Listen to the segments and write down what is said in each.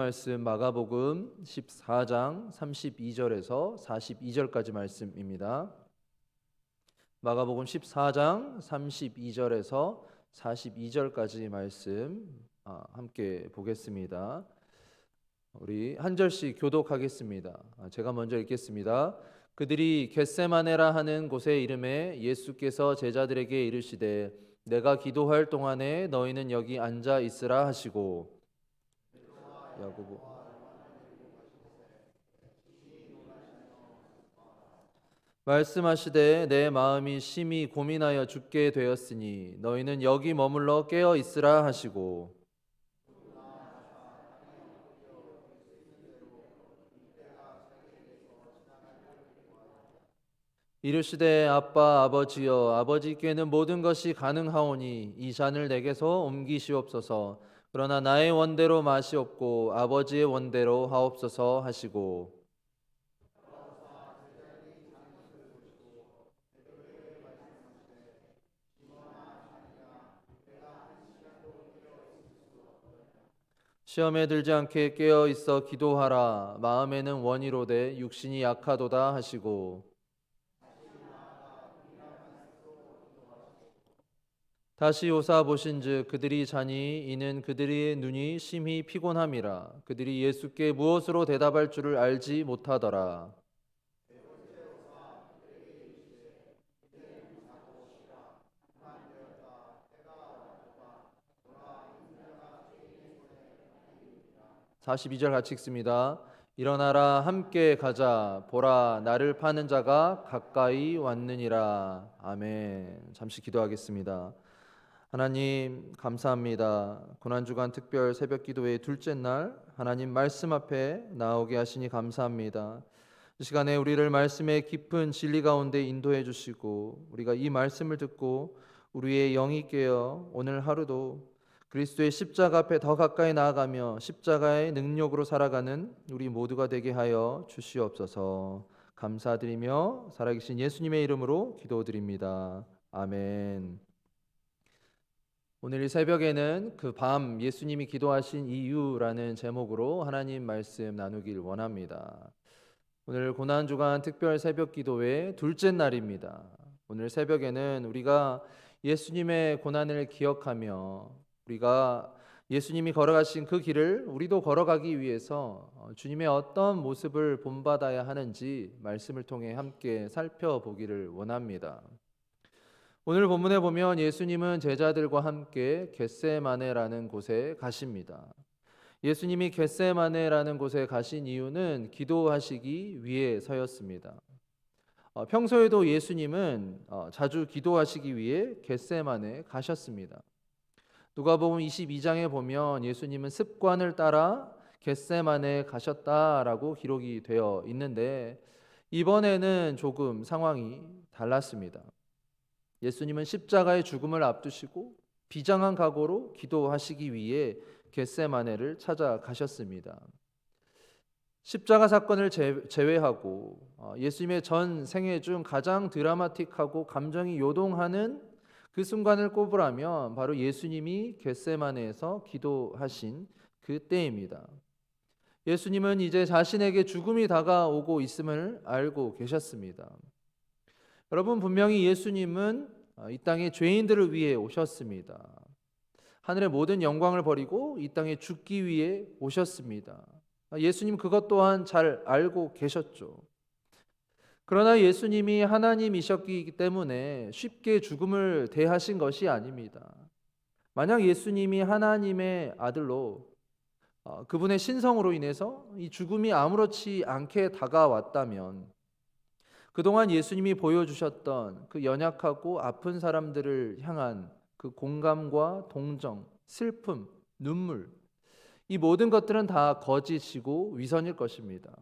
말씀 마가복음 14장 32절에서 42절까지 말씀입니다. 마가복음 14장 32절에서 42절까지 말씀 함께 보겠습니다. 우리 한 절씩 교독하겠습니다. 제가 먼저 읽겠습니다. 그들이 겟세마네라 하는 곳에 이름에 예수께서 제자들에게 이르시되 내가 기도할 동안에 너희는 여기 앉아 있으라 하시고 야고보 말씀하시되 내 마음이 심히 고민하여 죽게 되었으니 너희는 여기 머물러 깨어 있으라 하시고 이르시되 아빠 아버지여 아버지께는 모든 것이 가능하오니 이 잔을 내게서 옮기시옵소서. 그러나 나의 원대로 마시옵고 아버지의 원대로 하옵소서 하시고 시험에 들지 않게 깨어 있어 기도하라. 마음에는 원이로되 육신이 약하도다 하시고 다시 오사 보신즉 그들이 자니 이는 그들의 눈이 심히 피곤함이라. 그들이 예수께 무엇으로 대답할 줄을 알지 못하더라. 사십이 절 같이 읽습니다. 일어나라 함께 가자 보라 나를 파는 자가 가까이 왔느니라. 아멘. 잠시 기도하겠습니다. 하나님 감사합니다. 고난주간 특별 새벽 기도회 둘째 날 하나님 말씀 앞에 나오게 하시니 감사합니다. 이 시간에 우리를 말씀의 깊은 진리 가운데 인도해 주시고 우리가 이 말씀을 듣고 우리의 영이 깨어 오늘 하루도 그리스도의 십자가 앞에 더 가까이 나아가며 십자가의 능력으로 살아가는 우리 모두가 되게 하여 주시옵소서. 감사드리며 살아계신 예수님의 이름으로 기도드립니다. 아멘. 오늘 이 새벽에는 그 밤 예수님이 기도하신 이유라는 제목으로 하나님 말씀 나누길 원합니다. 오늘 고난주간 특별 새벽 기도회 둘째 날입니다. 오늘 새벽에는 우리가 예수님의 고난을 기억하며 우리가 예수님이 걸어가신 그 길을 우리도 걸어가기 위해서 주님의 어떤 모습을 본받아야 하는지 말씀을 통해 함께 살펴보기를 원합니다. 오늘 본문에 보면 예수님은 제자들과 함께 겟세마네라는 곳에 가십니다. 예수님이 겟세마네라는 곳에 가신 이유는 기도하시기 위해서였습니다. 평소에도 예수님은 자주 기도하시기 위해 겟세마네 가셨습니다. 누가복음 22장에 보면 예수님은 습관을 따라 겟세마네 가셨다라고 기록이 되어 있는데 이번에는 조금 상황이 달랐습니다. 예수님은 십자가의 죽음을 앞두시고 비장한 각오로 기도하시기 위해 겟세마네를 찾아가셨습니다. 십자가 사건을 제외하고 예수님의 전 생애 중 가장 드라마틱하고 감정이 요동하는 그 순간을 꼽으라면 바로 예수님이 겟세마네에서 기도하신 그 때입니다. 예수님은 이제 자신에게 죽음이 다가오고 있음을 알고 계셨습니다. 여러분, 분명히 예수님은 이 땅에 죄인들을 위해 오셨습니다. 하늘의 모든 영광을 버리고 이 땅에 죽기 위해 오셨습니다. 예수님 그것 또한 잘 알고 계셨죠. 그러나 예수님이 하나님이셨기 때문에 쉽게 죽음을 대하신 것이 아닙니다. 만약 예수님이 하나님의 아들로 그분의 신성으로 인해서 이 죽음이 아무렇지 않게 다가왔다면 그동안 예수님이 보여주셨던 그 연약하고 아픈 사람들을 향한 그 공감과 동정, 슬픔, 눈물, 이 모든 것들은 다 거짓이고 위선일 것입니다.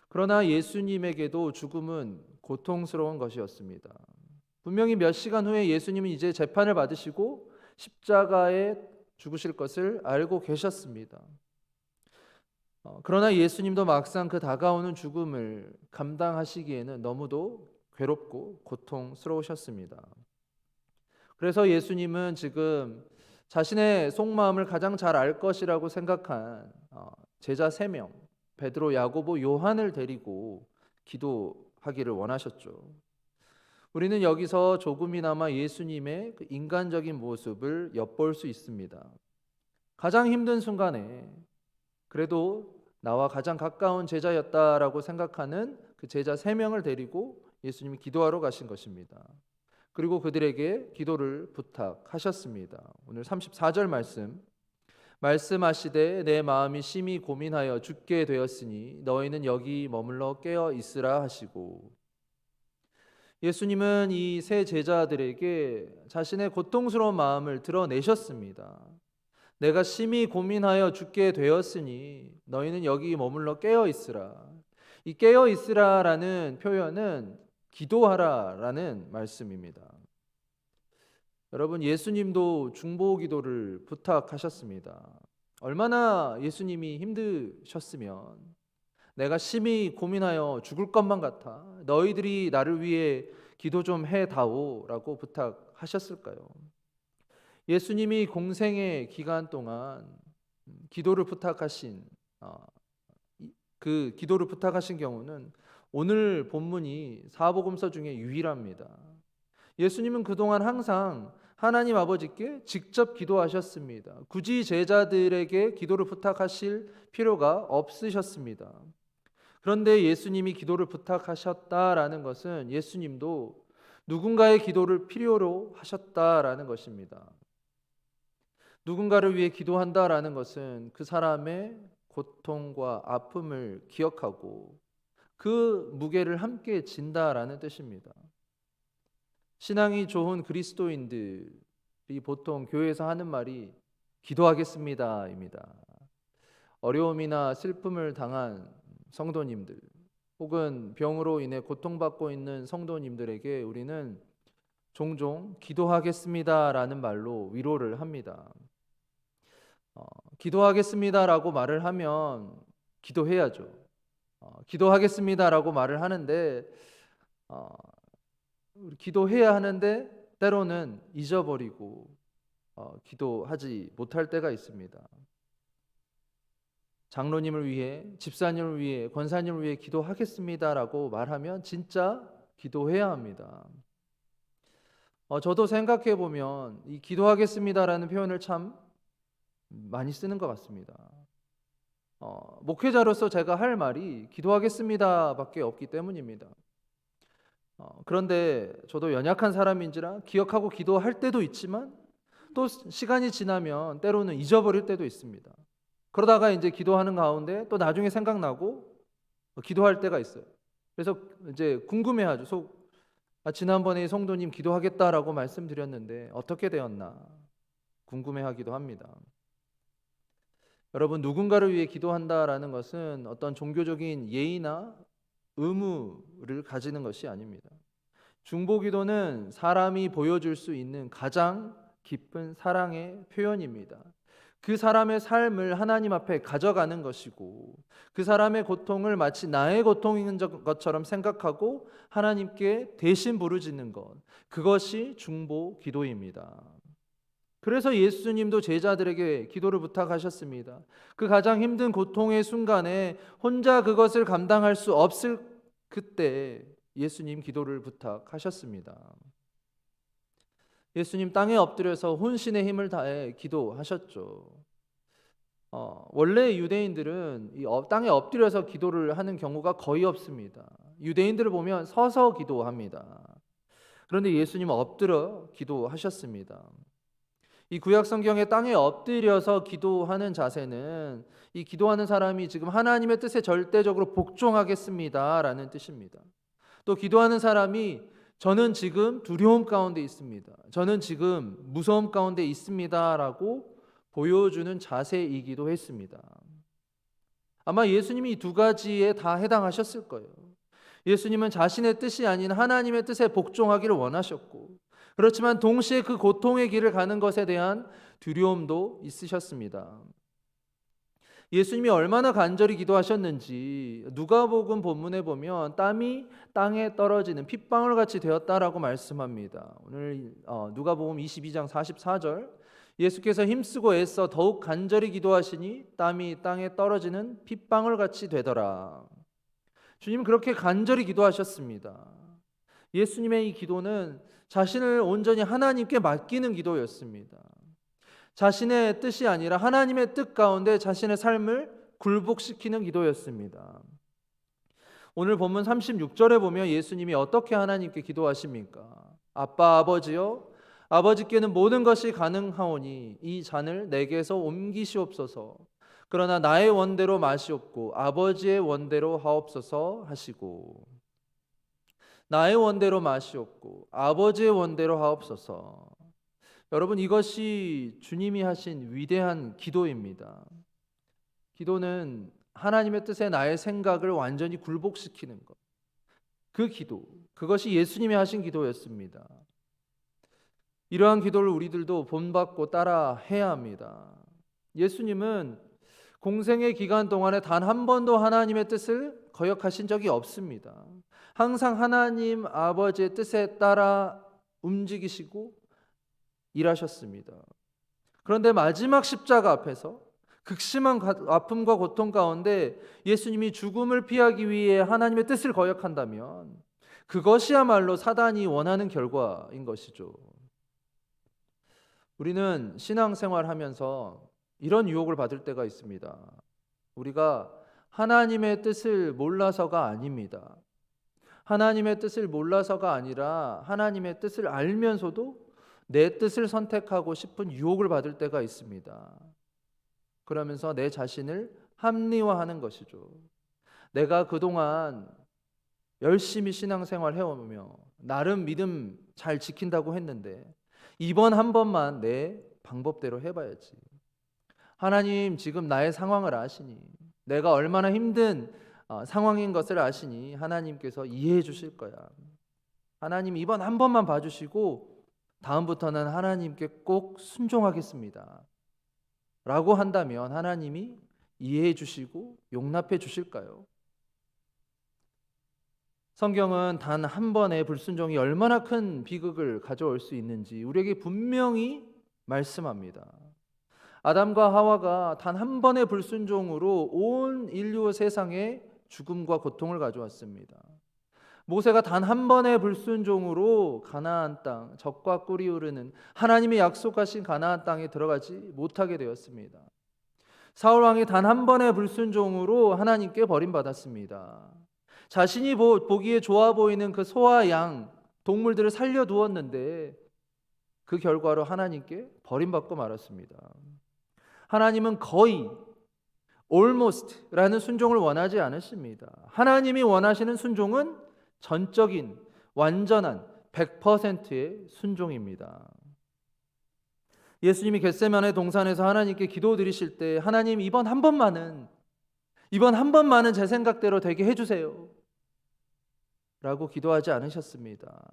그러나 예수님에게도 죽음은 고통스러운 것이었습니다. 분명히 몇 시간 후에 예수님은 이제 재판을 받으시고 십자가에 죽으실 것을 알고 계셨습니다. 그러나 예수님도 막상 그 다가오는 죽음을 감당하시기에는 너무도 괴롭고 고통스러우셨습니다. 그래서 예수님은 지금 자신의 속마음을 가장 잘 알 것이라고 생각한 제자 3명, 베드로, 야고보, 요한을 데리고 기도하기를 원하셨죠. 우리는 여기서 조금이나마 예수님의 그 인간적인 모습을 엿볼 수 있습니다. 가장 힘든 순간에 그래도 나와 가장 가까운 제자였다라고 생각하는 그 제자 3명을 데리고 예수님이 기도하러 가신 것입니다. 그리고 그들에게 기도를 부탁하셨습니다. 오늘 34절 말씀하시되 내 마음이 심히 고민하여 죽게 되었으니 너희는 여기 머물러 깨어 있으라 하시고, 예수님은 이 세 제자들에게 자신의 고통스러운 마음을 드러내셨습니다. 내가 심히 고민하여 죽게 되었으니 너희는 여기 머물러 깨어 있으라. 이 깨어 있으라라는 표현은 기도하라라는 말씀입니다. 여러분, 예수님도 중보 기도를 부탁하셨습니다. 얼마나 예수님이 힘드셨으면 내가 심히 고민하여 죽을 것만 같아 너희들이 나를 위해 기도 좀 해다오라고 부탁하셨을까요? 예수님이 공생의 기간 동안 기도를 부탁하신 그 기도를 부탁하신 경우는 오늘 본문이 사복음서 중에 유일합니다. 예수님은 그동안 항상 하나님 아버지께 직접 기도하셨습니다. 굳이 제자들에게 기도를 부탁하실 필요가 없으셨습니다. 그런데 예수님이 기도를 부탁하셨다라는 것은 예수님도 누군가의 기도를 필요로 하셨다라는 것입니다. 누군가를 위해 기도한다라는 것은 그 사람의 고통과 아픔을 기억하고 그 무게를 함께 진다라는 뜻입니다. 신앙이 좋은 그리스도인들이 보통 교회에서 하는 말이 기도하겠습니다입니다. 어려움이나 슬픔을 당한 성도님들 혹은 병으로 인해 고통받고 있는 성도님들에게 우리는 종종 기도하겠습니다라는 말로 위로를 합니다. 기도하겠습니다라고 말을 하면 기도해야죠. 기도하겠습니다라고 말을 하는데 기도해야 하는데 때로는 잊어버리고 기도하지 못할 때가 있습니다. 장로님을 위해, 집사님을 위해, 권사님을 위해 기도하겠습니다라고 말하면 진짜 기도해야 합니다. 저도 생각해 보면 이 기도하겠습니다라는 표현을 참 많이 쓰는 것 같습니다. 목회자로서 제가 할 말이 기도하겠습니다밖에 없기 때문입니다. 그런데 저도 연약한 사람인지라 기억하고 기도할 때도 있지만 또 시간이 지나면 때로는 잊어버릴 때도 있습니다. 그러다가 이제 기도하는 가운데 또 나중에 생각나고 기도할 때가 있어요. 그래서 이제 궁금해하죠. 지난번에 성도님 기도하겠다라고 말씀드렸는데 어떻게 되었나 궁금해하기도 합니다. 여러분, 누군가를 위해 기도한다라는 것은 어떤 종교적인 예의나 의무를 가지는 것이 아닙니다. 중보기도는 사람이 보여줄 수 있는 가장 깊은 사랑의 표현입니다. 그 사람의 삶을 하나님 앞에 가져가는 것이고 그 사람의 고통을 마치 나의 고통인 것처럼 생각하고 하나님께 대신 부르짖는 것, 그것이 중보기도입니다. 그래서 예수님도 제자들에게 기도를 부탁하셨습니다. 그 가장 힘든 고통의 순간에 혼자 그것을 감당할 수 없을 그때 예수님 기도를 부탁하셨습니다. 예수님 땅에 엎드려서 혼신의 힘을 다해 기도하셨죠. 원래 유대인들은 땅에 엎드려서 기도를 하는 경우가 거의 없습니다. 유대인들을 보면 서서 기도합니다. 그런데 예수님은 엎드려 기도하셨습니다. 이 구약 성경에 땅에 엎드려서 기도하는 자세는 이 기도하는 사람이 지금 하나님의 뜻에 절대적으로 복종하겠습니다라는 뜻입니다. 또 기도하는 사람이 저는 지금 두려움 가운데 있습니다. 저는 지금 무서움 가운데 있습니다라고 보여주는 자세이기도 했습니다. 아마 예수님이 이 두 가지에 다 해당하셨을 거예요. 예수님은 자신의 뜻이 아닌 하나님의 뜻에 복종하기를 원하셨고, 그렇지만 동시에 그 고통의 길을 가는 것에 대한 두려움도 있으셨습니다. 예수님이 얼마나 간절히 기도하셨는지 누가복음 본문에 보면 땀이 땅에 떨어지는 핏방울 같이 되었다라고 말씀합니다. 오늘 누가복음 22장 44절 예수께서 힘쓰고 애써 더욱 간절히 기도하시니 땀이 땅에 떨어지는 핏방울 같이 되더라. 주님은 그렇게 간절히 기도하셨습니다. 예수님의 이 기도는 자신을 온전히 하나님께 맡기는 기도였습니다. 자신의 뜻이 아니라 하나님의 뜻 가운데 자신의 삶을 굴복시키는 기도였습니다. 오늘 본문 36절에 보면 예수님이 어떻게 하나님께 기도하십니까? 아빠 아버지여, 아버지께는 모든 것이 가능하오니 이 잔을 내게서 옮기시옵소서. 그러나 나의 원대로 마시옵고 아버지의 원대로 하옵소서 하시고, 나의 원대로 마시옵고 아버지의 원대로 하옵소서. 여러분, 이것이 주님이 하신 위대한 기도입니다. 기도는 하나님의 뜻에 나의 생각을 완전히 굴복시키는 것. 그 기도, 그것이 예수님이 하신 기도였습니다. 이러한 기도를 우리들도 본받고 따라 해야 합니다. 예수님은 공생의 기간 동안에 단 한 번도 하나님의 뜻을 거역하신 적이 없습니다. 항상 하나님 아버지의 뜻에 따라 움직이시고 일하셨습니다. 그런데 마지막 십자가 앞에서 극심한 아픔과 고통 가운데 예수님이 죽음을 피하기 위해 하나님의 뜻을 거역한다면 그것이야말로 사단이 원하는 결과인 것이죠. 우리는 신앙생활 하면서 이런 유혹을 받을 때가 있습니다. 우리가 하나님의 뜻을 몰라서가 아닙니다. 하나님의 뜻을 몰라서가 아니라 하나님의 뜻을 알면서도 내 뜻을 선택하고 싶은 유혹을 받을 때가 있습니다. 그러면서 내 자신을 합리화하는 것이죠. 내가 그동안 열심히 신앙생활 해오며 나름 믿음 잘 지킨다고 했는데 이번 한 번만 내 방법대로 해봐야지. 하나님 지금 나의 상황을 아시니, 내가 얼마나 힘든 상황인 것을 아시니 하나님께서 이해해 주실 거야. 하나님 이번 한 번만 봐주시고 다음부터는 하나님께 꼭 순종하겠습니다 라고 한다면 하나님이 이해해 주시고 용납해 주실까요? 성경은 단 한 번의 불순종이 얼마나 큰 비극을 가져올 수 있는지 우리에게 분명히 말씀합니다. 아담과 하와가 단 한 번의 불순종으로 온 인류 세상에 죽음과 고통을 가져왔습니다. 모세가 단 한 번의 불순종으로 가나안 땅, 젖과 꿀이 흐르는 하나님이 약속하신 가나안 땅에 들어가지 못하게 되었습니다. 사울 왕이 단 한 번의 불순종으로 하나님께 버림받았습니다. 자신이 보기에 좋아 보이는 그 소와 양, 동물들을 살려두었는데 그 결과로 하나님께 버림받고 말았습니다. 하나님은 거의 almost라는 순종을 원하지 않으십니다. 하나님이 원하시는 순종은 전적인, 완전한 100%의 순종입니다. 예수님이 겟세마네 동산에서 하나님께 기도드리실 때 하나님 이번 한 번만은 제 생각대로 되게 해주세요 라고 기도하지 않으셨습니다.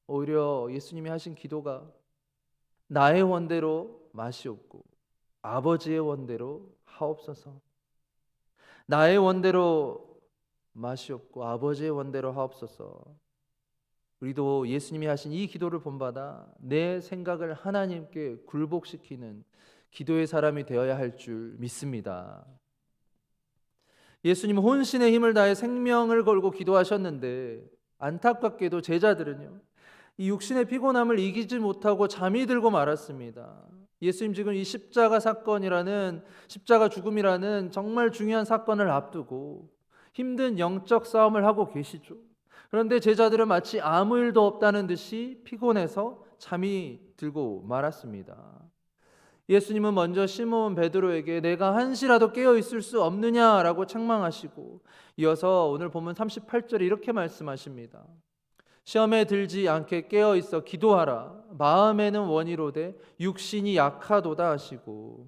오히려 예수님이 하신 기도가 나의 원대로 마시옵고 아버지의 원대로 하옵소서. 나의 원대로 마시옵고 아버지의 원대로 하옵소서. 우리도 예수님이 하신 이 기도를 본받아 내 생각을 하나님께 굴복시키는 기도의 사람이 되어야 할 줄 믿습니다. 예수님은 혼신의 힘을 다해 생명을 걸고 기도하셨는데 안타깝게도 제자들은요, 이 육신의 피곤함을 이기지 못하고 잠이 들고 말았습니다. 예수님 지금 이 십자가 사건이라는, 십자가 죽음이라는 정말 중요한 사건을 앞두고 힘든 영적 싸움을 하고 계시죠. 그런데 제자들은 마치 아무 일도 없다는 듯이 피곤해서 잠이 들고 말았습니다. 예수님은 먼저 시몬 베드로에게 내가 한시라도 깨어 있을 수 없느냐라고 책망하시고 이어서 오늘 본문 38절에 이렇게 말씀하십니다. 시험에 들지 않게 깨어 있어 기도하라. 마음에는 원이로되 육신이 약하도다 하시고,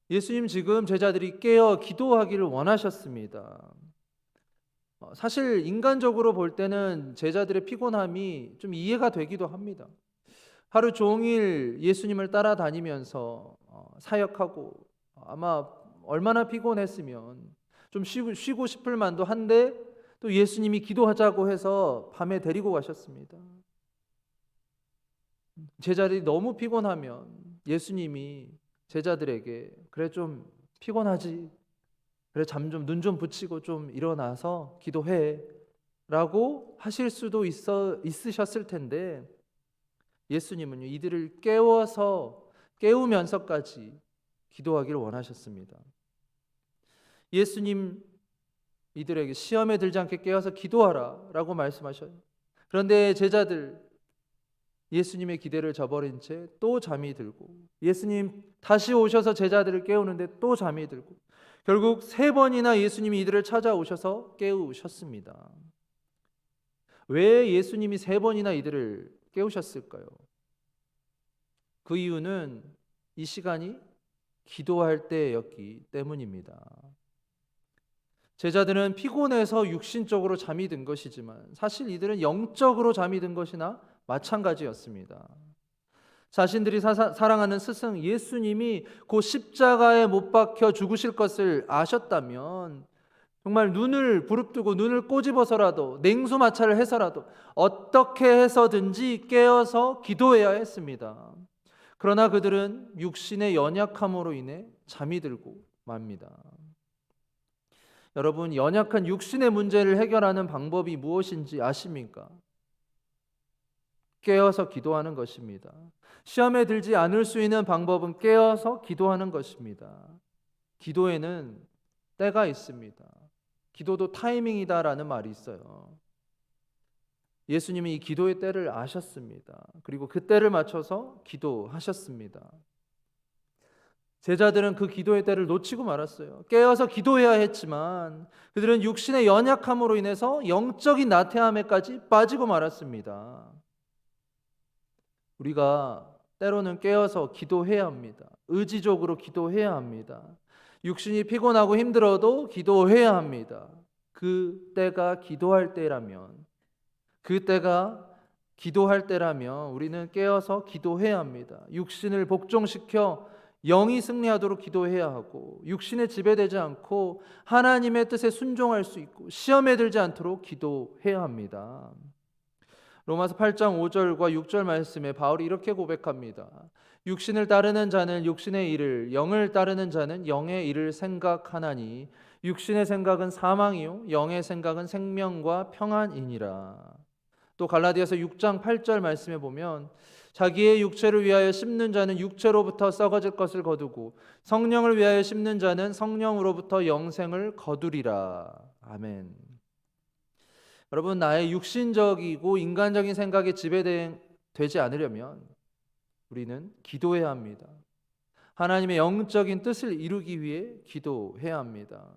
예수님 지금 제자들이 깨어 기도하기를 원하셨습니다. 사실 인간적으로 볼 때는 제자들의 피곤함이 좀 이해가 되기도 합니다. 하루 종일 예수님을 따라다니면서 사역하고 아마 얼마나 피곤했으면 좀 쉬고 싶을 만도 한데 또 예수님이 기도하자고 해서 밤에 데리고 가셨습니다. 제자들이 너무 피곤하면 예수님이 제자들에게 그래 좀 피곤하지, 그래 잠 좀 눈 좀 붙이고 좀 일어나서 기도해 라고 하실 수도 있으셨을 텐데, 예수님은요 이들을 깨우면서까지 기도하기를 원하셨습니다. 예수님 이들에게 시험에 들지 않게 깨어서 기도하라 라고 말씀하셔요. 그런데 제자들 예수님의 기대를 저버린 채 또 잠이 들고, 예수님 다시 오셔서 제자들을 깨우는데 또 잠이 들고, 결국 3번이나 예수님이 이들을 찾아오셔서 깨우셨습니다. 왜 예수님이 3번이나 이들을 깨우셨을까요? 그 이유는 이 시간이 기도할 때였기 때문입니다. 제자들은 피곤해서 육신적으로 잠이 든 것이지만 사실 이들은 영적으로 잠이 든 것이나 마찬가지였습니다. 자신들이 사랑하는 스승 예수님이 곧 십자가에 못 박혀 죽으실 것을 아셨다면 정말 눈을 부릅뜨고 눈을 꼬집어서라도 냉수마찰을 해서라도 어떻게 해서든지 깨어서 기도해야 했습니다. 그러나 그들은 육신의 연약함으로 인해 잠이 들고 맙니다. 여러분, 연약한 육신의 문제를 해결하는 방법이 무엇인지 아십니까? 깨어서 기도하는 것입니다. 시험에 들지 않을 수 있는 방법은 깨어서 기도하는 것입니다. 기도에는 때가 있습니다. 기도도 타이밍이다라는 말이 있어요. 예수님이 이 기도의 때를 아셨습니다. 그리고 그 때를 맞춰서 기도하셨습니다. 제자들은 그 기도의 때를 놓치고 말았어요. 깨어서 기도해야 했지만 그들은 육신의 연약함으로 인해서 영적인 나태함에까지 빠지고 말았습니다. 우리가 때로는 깨어서 기도해야 합니다. 의지적으로 기도해야 합니다. 육신이 피곤하고 힘들어도 기도해야 합니다. 그 때가 기도할 때라면, 우리는 깨어서 기도해야 합니다. 육신을 복종시켜 영이 승리하도록 기도해야 하고, 육신에 지배되지 않고 하나님의 뜻에 순종할 수 있고 시험에 들지 않도록 기도해야 합니다. 로마서 8장 5절과 6절 말씀에 바울이 이렇게 고백합니다. 육신을 따르는 자는 육신의 일을, 영을 따르는 자는 영의 일을 생각하나니 육신의 생각은 사망이요 영의 생각은 생명과 평안이니라. 또 갈라디아서 6장 8절 말씀에 보면 자기의 육체를 위하여 심는 자는 육체로부터 썩어질 것을 거두고 성령을 위하여 심는 자는 성령으로부터 영생을 거두리라. 아멘. 여러분, 나의 육신적이고 인간적인 생각에 지배되지 않으려면 우리는 기도해야 합니다. 하나님의 영적인 뜻을 이루기 위해 기도해야 합니다.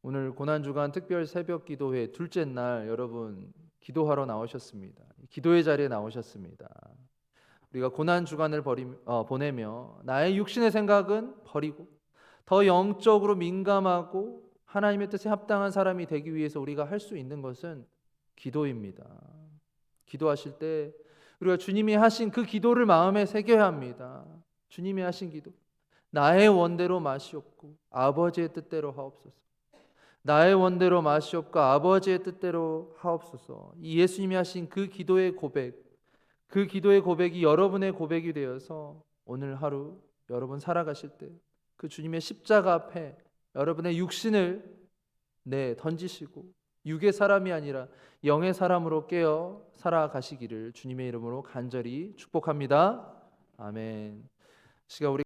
오늘 고난주간 특별 새벽 기도회 둘째 날 여러분 기도하러 나오셨습니다. 기도의 자리에 나오셨습니다. 우리가 고난주간을 보내며 나의 육신의 생각은 버리고 더 영적으로 민감하고 하나님의 뜻에 합당한 사람이 되기 위해서 우리가 할 수 있는 것은 기도입니다. 기도하실 때 우리가 주님이 하신 그 기도를 마음에 새겨야 합니다. 주님이 하신 기도, 나의 원대로 마시옵고 아버지의 뜻대로 하옵소서. 나의 원대로 마시옵고 아버지의 뜻대로 하옵소서. 이 예수님이 하신 그 기도의 고백, 그 기도의 고백이 여러분의 고백이 되어서 오늘 하루 여러분 살아가실 때 그 주님의 십자가 앞에 여러분의 육신을 던지시고 육의 사람이 아니라 영의 사람으로 깨어 살아가시기를 주님의 이름으로 간절히 축복합니다. 아멘. 시간 우리